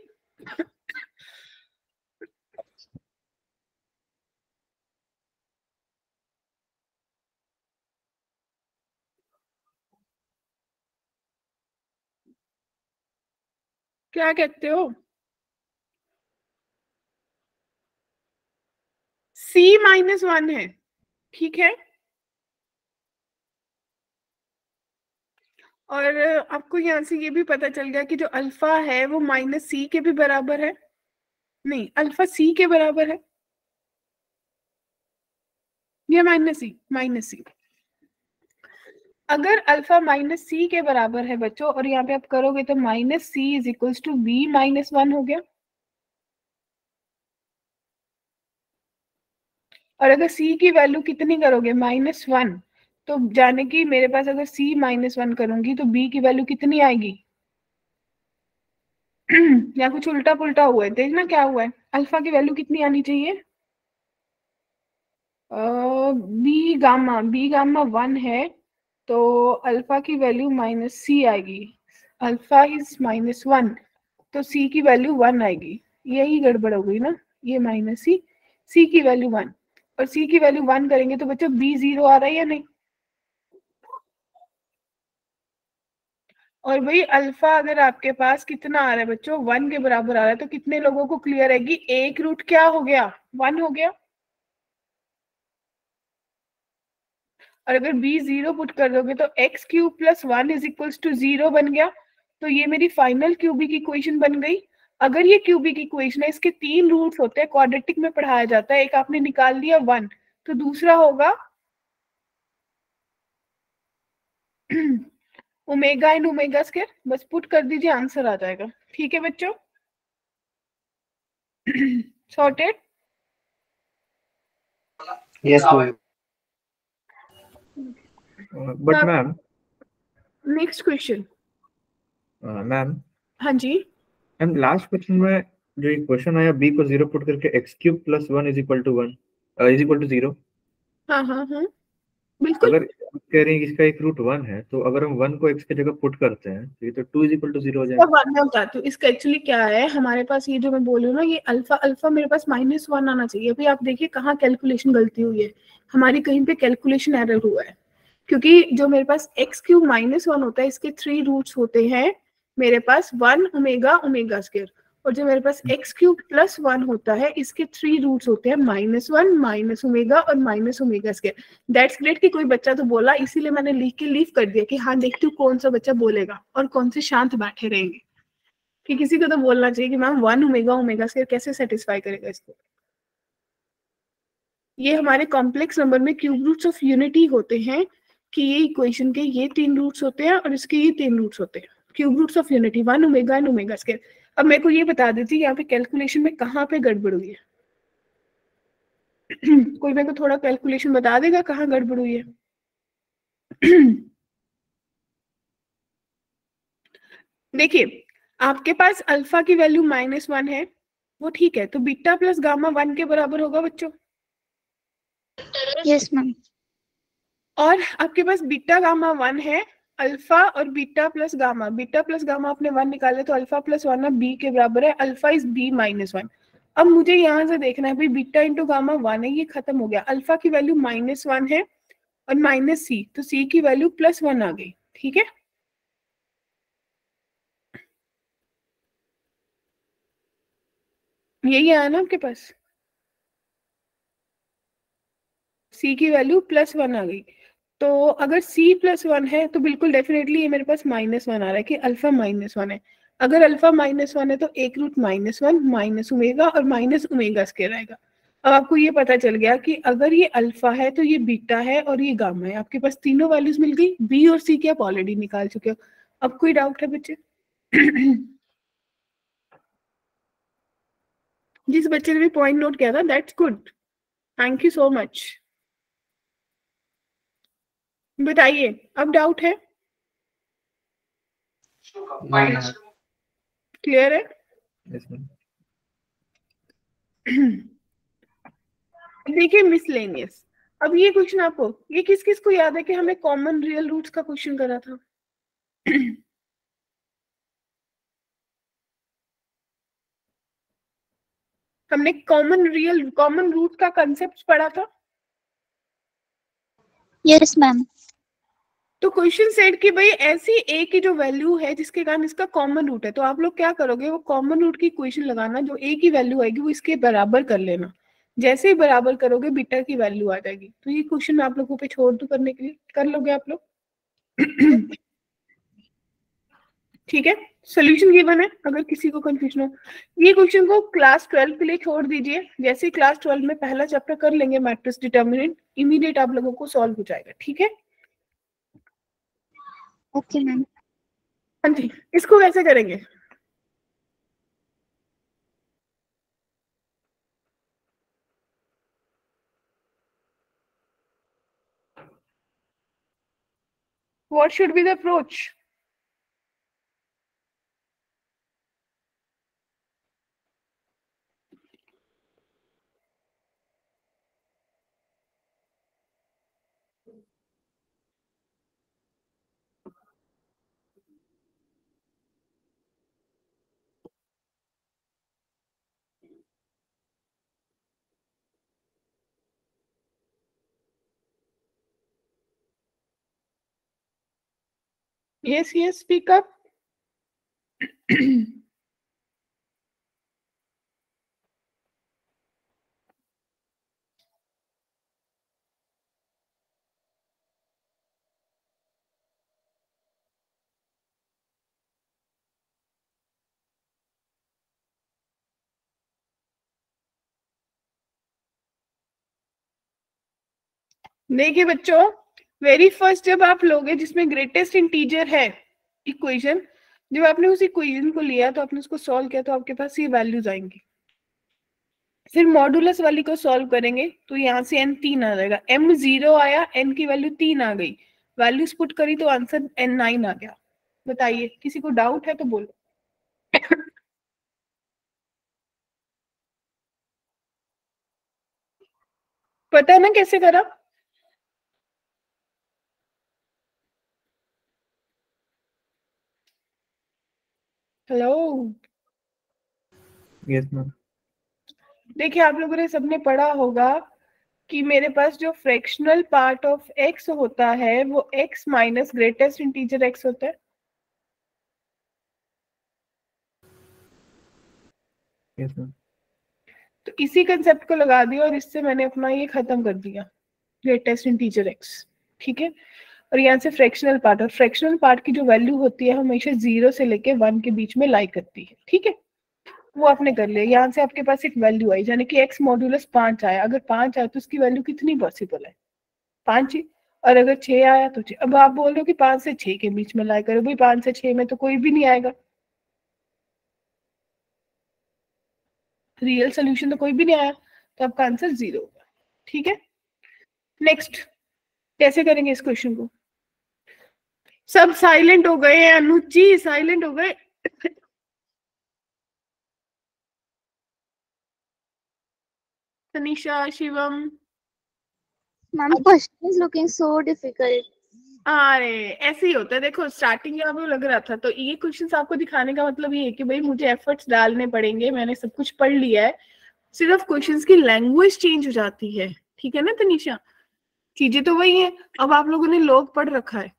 क्या कहते हो? c -1 है, ठीक है, और आपको यहाँ से ये भी पता चल गया कि जो अल्फा है वो -c के भी बराबर है। नहीं, अल्फा c के बराबर है, ये -c। अगर अल्फा -c के बराबर है बच्चों, और यहाँ पे आप करोगे तो -c is equals to b -1 हो गया। और अगर c की वैल्यू कितनी करोगे? -1, तो जाने की मेरे पास अगर c -1 करूंगी तो b की वैल्यू कितनी आएगी? या कुछ उल्टा पुल्टा हुआ है, देखना क्या हुआ है। अल्फा की वैल्यू कितनी आनी चाहिए? बी गामा 1 है, तो अल्फा की वैल्यू -c आएगी। अल्फा इज -1, तो c की वैल्यू 1 आएगी। यही गड़बड़ हो गई ना, ये -c की वैल्यू 1, और c की वैल्यू 1 करेंगे तो बच्चों b 0 आ रहा है या नहीं? और वही अल्फा अगर आपके पास कितना आ रहा है बच्चों? 1 के बराबर आ रहा है, तो कितने लोगों को क्लियर है कि एक रूट क्या हो गया? 1 हो गया। और अगर b 0 पुट कर दोगे तो x³ + 1 इज इक्वल्स टू 0 बन गया। तो ये मेरी फाइनल क्यूबिक इक्वेशन बन गई। अगर ये क्यूबिक इक्वेशन है, इसके 3 रूट्स होते हैं, क्वाड्रेटिक में पढ़ाया जाता है। एक आपने निकाल लिया 1, तो दूसरा होगा ओमेगा इन ओमेगा स्क्वायर। बस पुट कर दीजिए, आंसर आ जाएगा। ठीक है बच्चों? Sorted? Yes ma'am. But ma'am, next question. Ma'am, हाँ जी, मैम लास्ट क्वेश्चन में जो एक क्वेश्चन आया b को 0 पुट करके x³ + 1 इज इक्वल टू 0। हाँ हाँ हाँ, बिल्कुल। अगर आप कह रहे हैं कि इसका एक रूट 1 है, तो अगर हम 1 को x की जगह पुट करते हैं तो ये तो 2 इज इक्वल टू 0 हो जाएगा। तो मैं बताती हूँ इसका एक्चुअली क्या है। हमारे पास ये जो मैं बोल रही हूँ ना, ये अल्फा मेरे पास -1 आना चाहिए। अभी आप देखिए कहाँ कैलकुलेशन गलती हुई है हमारी, कहीं पे कैलकुलेशन एरर हुआ है। क्योंकि जो मेरे पास x³ -1 होता है, इसके 3 रूट्स होते हैं मेरे पास 1 ओमेगा ओमेगा स्क्वायर, और जो मेरे पास एक्स क्यूब प्लस 1 होता है, इसके 3 रूट्स होते हैं, -1, माइनस ओमेगा और minus omega square. That's great कि कोई बच्चा तो बोला, इसीलिए मैंने लिख के लीव कर दिया कि हाँ देखती हूँ कौन सा बच्चा बोलेगा और कौन से शांत बैठे रहेंगे, कि किसी को तो बोलना चाहिए कि मैम 1 ओमेगा ओमेगा स्क्वायर कैसे सेटिस्फाई करेगा इसको। ये हमारे कॉम्प्लेक्स नंबर में क्यूब रूट्स ऑफ यूनिटी होते हैं, कि ये इक्वेशन के ये 3 रूट्स होते हैं और इसके ये 3 रूट्स होते हैं, cube roots of unity 1 omega and omega square. अब मेरे को ये बता देती यहाँ पे कैलकुलेशन में कहाँ पे गड़बड़ हुई है। कोई मेरे को थोड़ा कैलकुलेशन बता देगा कहाँ गड़बड़ हुई है? देखिए, आपके पास अल्फा की वैल्यू -1 है, वो ठीक है, तो बीटा प्लस गामा 1 के बराबर होगा बच्चों। Yes ma'am. और आपके पास बीटा गामा 1 है, अल्फा और बीटा प्लस गामा आपने 1 निकाले तो अल्फा प्लस 1 बी के बराबर है, अल्फा इज बी -1। अब मुझे यहाँ से देखना है भाई, बीटा इंटू गामा 1 है, ये खत्म हो गया, अल्फा की वैल्यू -1 है और माइनस सी, तो सी की वैल्यू +1 आ गई, ठीक है। यही आया ना आपके पास, सी की वैल्यू +1 आ गई। तो अगर c +1 है तो बिल्कुल डेफिनेटली ये मेरे पास -1 आ रहा है कि अल्फा -1 है। अगर अल्फा -1 है तो एक रूट -1 माइनस ओमेगा और माइनस ओमेगा स्क्वायर आएगा। अब आपको ये पता चल गया कि अगर ये अल्फा है तो ये बीटा है और ये गामा है। आपके पास तीनों वैल्यूज मिल गई, बी और सी की आप ऑलरेडी निकाल चुके हो। अब कोई डाउट है बच्चे? जिस बच्चे ने भी पॉइंट नोट किया था, that's good, thank you so much. बताइए, अब डाउट है? क्लियर है? Yes, ma'am. देखिए मिसलेनियस, अब ये क्वेश्चन आपको, ये किस किस को याद है कि हमें कॉमन रियल रूट्स का क्वेश्चन करा था? हमने कॉमन रूट का कंसेप्ट पढ़ा था। Yes ma'am. तो क्वेश्चन सेट कि भाई ऐसी ए की जो वैल्यू है जिसके कारण इसका कॉमन रूट है, तो आप लोग क्या करोगे, वो कॉमन रूट की इक्वेशन लगाना, जो ए की वैल्यू आएगी वो इसके बराबर कर लेना। जैसे ही बराबर करोगे बीटा की वैल्यू आ जाएगी। तो ये क्वेश्चन मैं आप लोगों पे छोड़ दूं करने के लिए, कर लोगे आप लोग? ठीक है, सोल्यूशन गिवन है, अगर किसी को कंफ्यूजन हो। ये क्वेश्चन को क्लास 12 के लिए छोड़ दीजिए, जैसे ही क्लास 12 में पहला चैप्टर कर लेंगे मैट्रिक्स डिटर्मिनेंट, इमीडिएट आप लोगों को सॉल्व हो जाएगा, ठीक है। Okay ma'am. हाँ जी, इसको कैसे करेंगे? What should be the approach? Yes, speak up. देखिए बच्चों, वेरी फर्स्ट जब आप लोगे जिसमें ग्रेटेस्ट इंटीजर है इक्वेशन, जब आपने उस इक्वेशन को लिया तो आपने उसको सॉल्व किया तो आपके पास ये वैल्यूज आएंगी। फिर मॉडुलस वाली को सॉल्व करेंगे तो यहाँ से n 3 आ जाएगा, m 0 आया, n की वैल्यू 3 आ गई, वैल्यूज पुट करी तो आंसर n 9 आ गया। बताइए, किसी को डाउट है तो बोलो। पता है ना कैसे करा? Hello, Yes, ma'am. देखिए आप लोगों ने सबने पढ़ा होगा कि मेरे पास जो फ्रैक्शनल पार्ट ऑफ x होता है वो x minus greatest integer x होता है। Yes, ma'am. तो इसी कंसेप्ट को लगा दिया और इससे मैंने अपना ये खत्म कर दिया, ग्रेटेस्ट इंटीजर एक्स। ठीक है, और यहाँ से फ्रैक्शनल पार्ट, और फ्रैक्शनल पार्ट की जो वैल्यू होती है हमेशा 0 से लेके 1 के बीच में लाई करती है। ठीक है, वो आपने कर लिया। यहाँ से आपके पास एक वैल्यू आई, यानी कि x मॉड्यूलस 5 आया। अगर 5 आया तो उसकी वैल्यू कितनी पॉसिबल है? 5 ही। और अगर 6 आया तो 6। अब आप बोल रहे हो कि 5 से 6 के बीच में लाई करो, भाई 5 से 6 में तो कोई भी नहीं आएगा, रियल सोल्यूशन तो कोई भी नहीं आया, तो आपका आंसर 0 होगा। ठीक है, नेक्स्ट कैसे करेंगे इस क्वेश्चन को? सब साइलेंट हो गए हैं, अनुज जी साइलेंट हो गए। Tanisha, Shivam. Ma'am, question is looking so difficult. अरे ऐसे ही होता है, देखो स्टार्टिंग में आपको लग रहा था, तो ये क्वेश्चंस आपको दिखाने का मतलब ये है कि भाई मुझे एफर्ट्स डालने पड़ेंगे, मैंने सब कुछ पढ़ लिया है, सिर्फ क्वेश्चंस की लैंग्वेज चेंज हो जाती है। ठीक है ना तनिषा, चीजें तो वही है। अब आप लोगों ने लॉग पढ़ रखा है,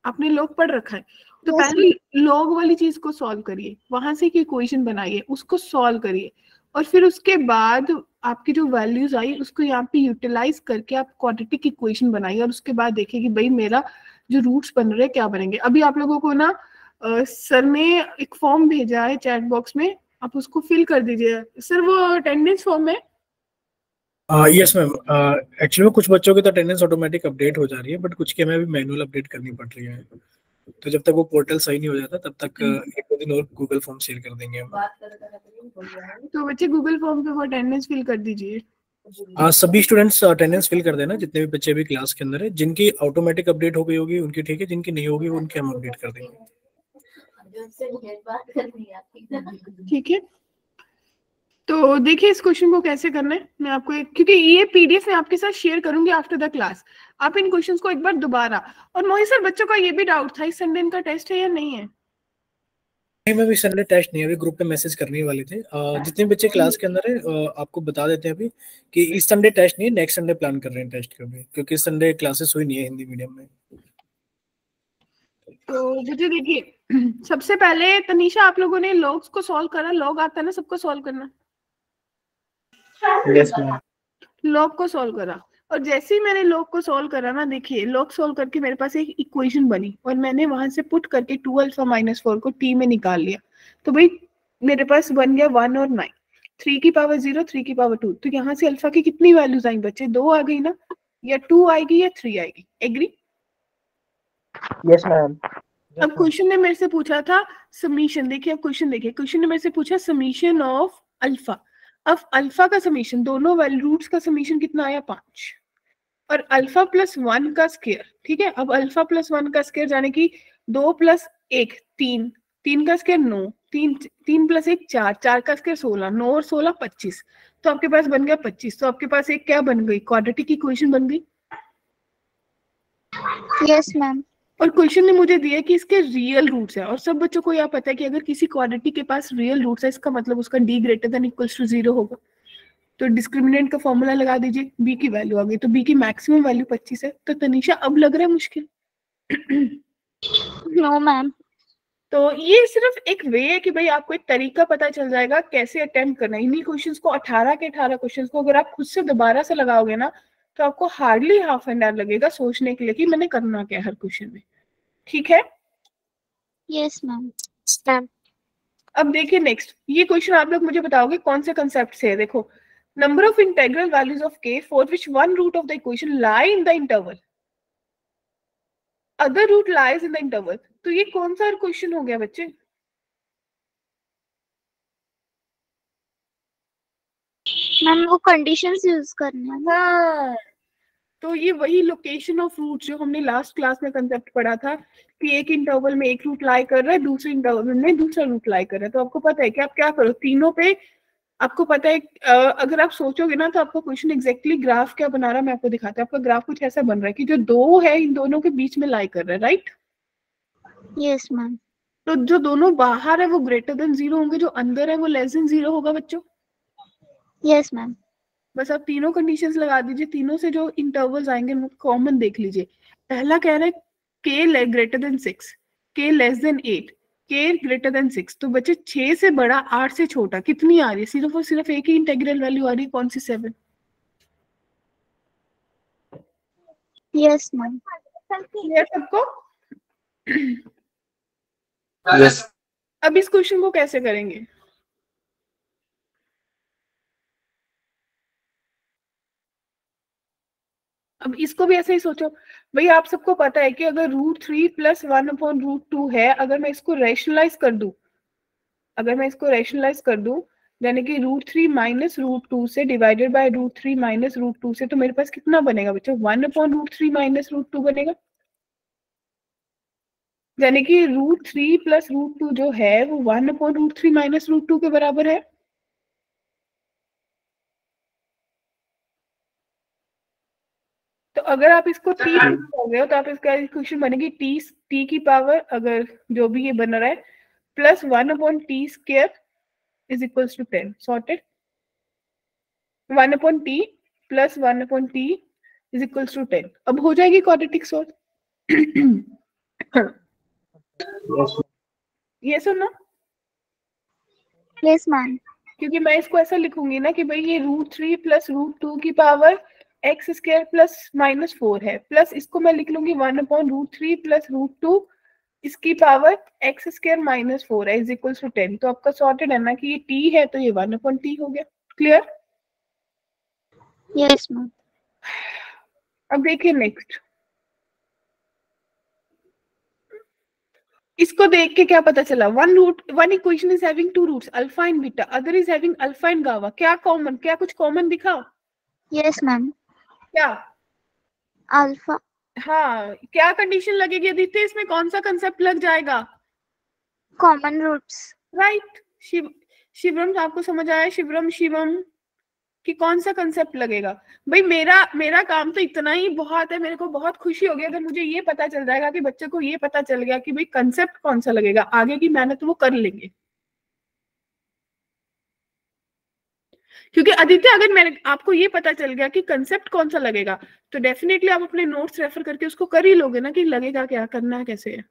आपने लॉग पढ़ रखा है, तो Yes, पहले लॉग वाली चीज को सॉल्व करिए, वहां से एक इक्वेशन बनाइए, उसको सॉल्व करिए, और फिर उसके बाद आपकी जो वैल्यूज आई उसको यहाँ पे यूटिलाइज करके आप क्वाड्रेटिक इक्वेशन बनाइए, और उसके बाद देखिए कि भाई मेरा जो रूट्स बन रहे हैं क्या बनेंगे। अभी आप लोगों को ना सर ने एक फॉर्म भेजा है चैट बॉक्स में, आप उसको फिल कर दीजिए। सर वो अटेंडेंस फॉर्म है? यस मैम, एक्चुअली में कुछ बच्चों की तो अटेंडेंस ऑटोमेटिक अपडेट हो जा रही है, बट कुछ की हमें भी मैनुअल अपडेट करनी पड़ रही है। तो जब तक वो पोर्टल सही नहीं हो जाता तब तक एक दो दिन और गूगल फॉर्म शेयर कर देंगे हम। तो बच्चे गूगल फॉर्म पे वो अटेंडेंस फिल कर दीजिए। सभी स्टूडेंट्स अटेंडेंस फिल कर देना, जितने भी बच्चे अभी क्लास के अंदर है। जिनकी ऑटोमेटिक अपडेट हो गई होगी उनकी ठीक है, जिनकी नहीं होगी उनके हम अपडेट कर देंगे। ठीक है, तो देखिए इस क्वेश्चन को कैसे करना है, मैं आपको क्योंकि ये पीडीएफ मैं आपके साथ शेयर करूंगी आफ्टर द क्लास, आप इन क्वेश्चंस को एक बार दोबारा। और मोहित सर, बच्चों का ये भी डाउट था, इस संडे इनका टेस्ट है या नहीं है? नहीं मैम, इस संडे टेस्ट नहीं है, अभी ग्रुप पे मैसेज करने वाले थे। जितने बच्चे क्लास के अंदर है आपको बता देते हैं अभी कि इस संडे टेस्ट नहीं है, नेक्स्ट संडे प्लान कर रहे हैं टेस्ट का भी, क्योंकि इस संडे क्लासेस हुई नहीं है हिंदी मीडियम में। तो मुझे देखिए, सबसे पहले तनीषा आप लोगों ने लॉग्स को सॉल्व करा, लॉग आता है ना सबको सॉल्व करना? Yes ma'am. लॉग को सॉल्व करा, और जैसे ही मैंने लॉग को सॉल्व करा ना, देखिए लॉग सॉल्व करके मेरे पास एक इक्वेशन बनी, और मैंने वहां से पुट करके 2 अल्फा माइनस 4 को टी में निकाल लिया। तो भाई मेरे पास बन गया 1 और 9, 3 की पावर 0, 3 की पावर 2। तो यहाँ से अल्फा की कितनी वैल्यूज आई बच्चे? 2 आ गई ना, या 2 आएगी या 3 आएगी? एग्री? Yes ma'am. अब क्वेश्चन ने मेरे से पूछा था समीशन, देखिए अब क्वेश्चन देखिए, क्वेश्चन ने मेरे से पूछा समीशन ऑफ अल्फा। अब अल्फा का समीशन, दोनों रूट्स का समीशन कितना आया? 5, और अल्फा प्लस 1 का स्क्वायर। ठीक है, अब अल्फा प्लस 1 का स्क्वायर यानी कि 2 प्लस 1 3, 3 का स्क्वायर 9, 3 प्लस 1 4, 4 का स्क्वायर 16, 9 और 16 25। तो आपके पास बन गया 25। तो आपके पास एक क्या बन गई? क्वाड्रेटिक इक्वेशन बन गई। Yes, ma'am. और क्वेश्चन ने मुझे दिया कि इसके रियल रूट्स है, और सब बच्चों को यह पता है कि अगर किसी क्वाड्रेटिक के पास रियल रूट्स है, इसका मतलब उसका d greater than equals to 0 होगा। तो डिस्क्रिमिनेंट का फॉर्मूला लगा दीजिए, b की वैल्यू आ गई, तो b की मैक्सिमम वैल्यू 25 है। तो तनीषा अब लग रहा है मुश्किल? No, ma'am. तो ये सिर्फ एक वे है कि भाई आपको एक तरीका पता चल जाएगा कैसे अटेम्प्ट करना है। इन्हीं क्वेश्चंस को 18 के 18 क्वेश्चंस को अगर आप खुद से दोबारा से लगाओगे ना, तो आपको हार्डली हाफ एन आवर लगेगा सोचने के लिए कि मैंने करना क्या है हर क्वेश्चन में। ठीक है? Yes, ma'am. मैम। अब देखिए नेक्स्ट, ये क्वेश्चन आप लोग मुझे बताओगे कौन से कंसेप्ट से है। देखो, number of integral values of k for which one root of the equation lie in the interval, other root lies in the interval. तो ये कौन सा क्वेश्चन हो गया बच्चे? मैम वो कंडीशंस यूज करने हैं। हाँ, तो ये वही लोकेशन ऑफ रूट जो हमने लास्ट क्लास में कंसेप्ट पढ़ा था कि एक इंटरवल में एक रूट लाई कर रहा है, दूसरे इंटरवल में दूसरा रूट लाई कर रहा है। तो आपको पता है कि आप क्या करो, तीनों पे आपको पता है, अगर आप सोचोगे ना तो आपका क्वेश्चन एग्जैक्टली ग्राफ क्या बना रहा है मैं आपको दिखाता हूँ। आपका ग्राफ कुछ ऐसा बन रहा है कि जो 2 है इन दोनों के बीच में लाई कर रहा है, राइट? Yes, ma'am. तो जो दोनों बाहर है वो ग्रेटर देन 0 होंगे, जो अंदर है वो लेस देन 0 होगा बच्चों। Yes, ma'am. बस आप तीनों कंडीशंस लगा दीजिए, तीनों से जो इंटरवल्स आएंगे वो कॉमन देख लीजिए। पहला कह रहा है k greater than 6, k less than 8, square greater than 6, तो बच्चे 6 से बड़ा 8 से छोटा कितनी आ रही है? सिर्फ और सिर्फ एक ही इंटीग्रल वैल्यू आ रही है, कौन सी? 7। Yes ma'am. क्लियर सबको? यस अब इस क्वेश्चन को कैसे करेंगे? अब इसको भी ऐसे ही सोचो भाई, आप सबको पता है कि अगर √3 + 1/√2 है, अगर मैं इसको रैशनलाइज कर दूं, यानी कि √3 - √2 से डिवाइडेड बाय √3 - √2 से, तो मेरे पास कितना बनेगा बच्चों? 1/√3 - √2 बनेगा। यानी कि √3 + √2 जो है वो 1/√3 - √2 के बराबर है। तो अगर आप इसको t लिखोगे तो आप इसका इक्वेशन बनेगी t की पावर, अगर जो भी ये बन रहा है, +1/t² = 10। सॉर्टेड। 1/t + 1/t = 10। अब हो जाएगी क्वाड्रेटिक सॉल्व। ये सुनो, यस मैम। क्योंकि मैं इसको ऐसा लिखूंगी ना कि भाई ये √3 + √2 की पावर x² + -4 है, प्लस इसको मैं लिख लूंगी 1/√3 + √2 इसकी पावर x² - 4 है = 10। तो आपका सॉर्टेड है ना कि ये t है तो ये 1/t हो गया। क्लियर? Yes ma'am. अब देखिए नेक्स्ट, इसको देख के क्या पता चला? one equation is having 2 roots, alpha and beta, other is having alpha and gamma. क्या कॉमन, क्या कुछ कॉमन दिखा? Yes ma'am. क्या? अल्फा। हाँ, क्या कंडीशन लगेगी आदित्य? इसमें कौन सा कंसेप्ट लग जाएगा? Common roots. राइट। शिवम आपको समझ आया? शिवम कि कौन सा कंसेप्ट लगेगा? भाई मेरा काम तो इतना ही बहुत है। मेरे को बहुत खुशी होगी अगर मुझे ये पता चल जाएगा कि बच्चे को ये पता चल गया कि भाई कंसेप्ट कौन सा लगेगा। आगे की मेहनत वो कर लेंगे, क्योंकि आदित्य अगर मैंने आपको ये पता चल गया कि कंसेप्ट कौन सा लगेगा तो डेफिनेटली आप अपने नोट्स रेफर करके उसको कर ही लोगे ना कि लगेगा क्या, करना है, कैसे है।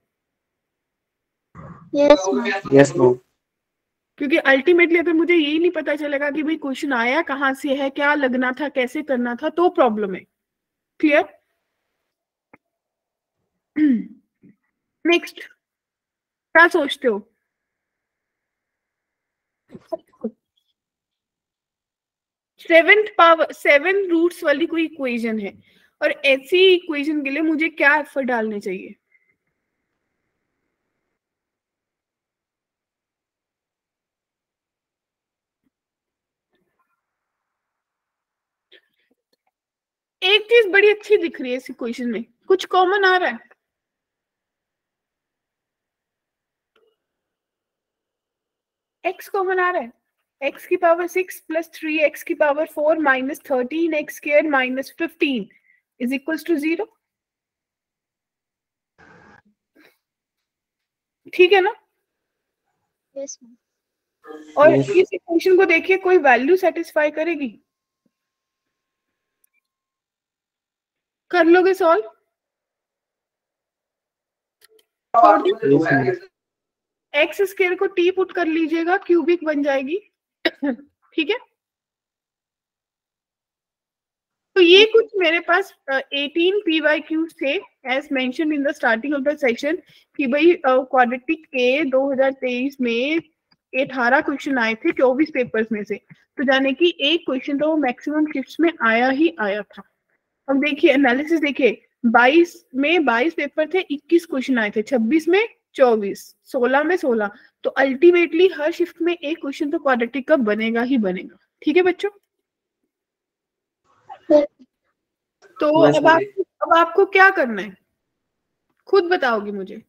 Yes ma'am. यस मैम क्योंकि अल्टीमेटली अगर मुझे यही नहीं पता चलेगा कि भाई क्वेश्चन आया कहाँ से है, क्या लगना था, कैसे करना था, तो प्रॉब्लम है। क्लियर? नेक्स्ट, क्या सोचते हो? सेवन रूट्स वाली कोई इक्वेशन है और ऐसी इक्वेशन के लिए मुझे क्या एफर्ट डालने चाहिए? एक चीज बड़ी अच्छी दिख रही है इस इक्वेशन में, कुछ कॉमन आ रहा है। x कॉमन आ रहा है, x की पावर 6 + 3x की पावर 4 - 13x² - 15 = 0। ठीक है ना? Yes ma'am. और इस इक्वेशन को देखिए, कोई वैल्यू सेटिस्फाई करेगी? कर लोगे सॉल्व? x² को t पुट कर लीजिएगा, क्यूबिक बन जाएगी। ठीक है? तो ये कुछ मेरे पास 18 PYQ थे as mention in the starting of the session कि भाई क्वाड्रेटिक के 2023 में 18 क्वेश्चन आए थे 24 पेपर्स में से, तो जाने की एक क्वेश्चन तो मैक्सिमम शिफ्ट्स में आया ही आया था। अब देखिए एनालिसिस देखिए, 22 पेपर थे, 21 क्वेश्चन आए थे, 26 में 24, 16 में 16, तो अल्टीमेटली हर शिफ्ट में एक क्वेश्चन तो क्वाड्रेटिक का बनेगा ही बनेगा। ठीक है बच्चों? तो अब आपको क्या करना है खुद बताओगे मुझे?